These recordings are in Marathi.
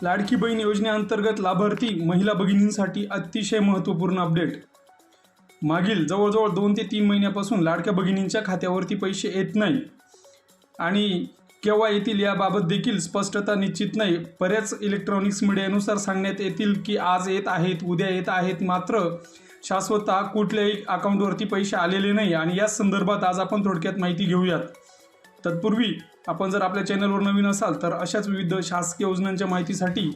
लाडकी बहीण योजनेअंतर्गत लाभार्थी महिला भगिनींसाठी अतिशय महत्त्वपूर्ण अपडेट। मागील जवळजवळ 2 ते 3 महिन्यापासून लाडक्या भगिनींच्या खात्यावरती पैसे येत नाही आणि केव्हा येतील याबाबत देखील स्पष्टता निश्चित नाही। बऱ्याच इलेक्ट्रॉनिक्स मीडियानुसार सांगण्यात येतील की आज येत आहेत, उद्या येत आहेत, मात्र शाश्वतः कुठल्याही अकाउंटवरती पैसे आलेले नाही आणि या संदर्भात आज आपण थोडक्यात माहिती घेऊयात। तत्पूर्वी आपण जर आपल्या चॅनलवर नवीन असाल तर अशाच विविध शासकीय योजनांच्या माहितीसाठी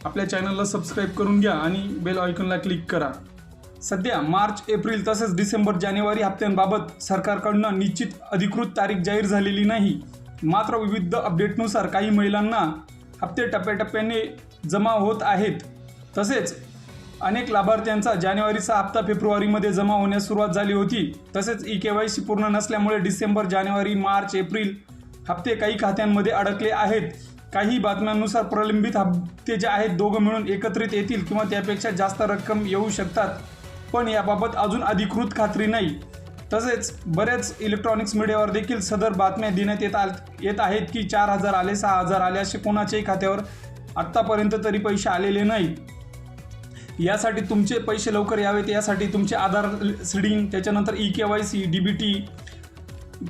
आपल्या चॅनलला सबस्क्राईब करून घ्या आणि बेल आयकॉनला क्लिक करा। सध्या मार्च, एप्रिल तसेच डिसेंबर, जानेवारी हप्त्यांबाबत सरकारकडून निश्चित अधिकृत तारीख जाहीर झालेली नाही। मात्र विविध अपडेटनुसार काही महिलांना हप्ते टप्प्याटप्प्याने जमा होत आहेत। तसेच अनेक लाभार्थ्यांचा जानेवारीचा हप्ता फेब्रुवारीमध्ये जमा होण्यास सुरुवात झाली होती। तसेच EKYC पूर्ण नसल्यामुळे डिसेंबर, जानेवारी, मार्च, एप्रिल हप्ते काही खात्यांमध्ये अडकले आहेत। काही बातम्यांनुसार प्रलंबित हप्ते जे आहेत दोघं मिळून एकत्रित येतील किंवा त्यापेक्षा जास्त रक्कम येऊ शकतात, पण याबाबत अजून अधिकृत खात्री नाही। तसेच बरेच इलेक्ट्रॉनिक्स मीडियावर देखील सदर बातम्या देण्यात येत आहेत की 4,000 आले, 6,000 आले, असे कोणाच्याही खात्यावर आत्तापर्यंत तरी पैसे आलेले नाहीत। यासाठी तुमचे पैसे लवकर यावेत यासाठी तुमचे आधार सीडिंग, त्याच्यानंतर EKYC, DBT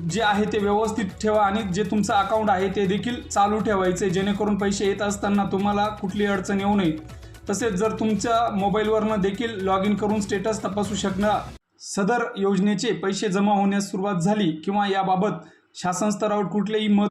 जे आहे ते व्यवस्थित ठेवा आणि जे तुमचं अकाउंट आहे ते देखील चालू ठेवायचे, जेणेकरून पैसे येत असताना तुम्हाला कुठली अडचण येऊ नये। तसेच जर तुमच्या मोबाईलवरनं देखील लॉग इन करून स्टेटस तपासू शकणार सदर योजनेचे पैसे जमा होण्यास सुरुवात झाली किंवा याबाबत शासन स्तरावर कुठलेही मत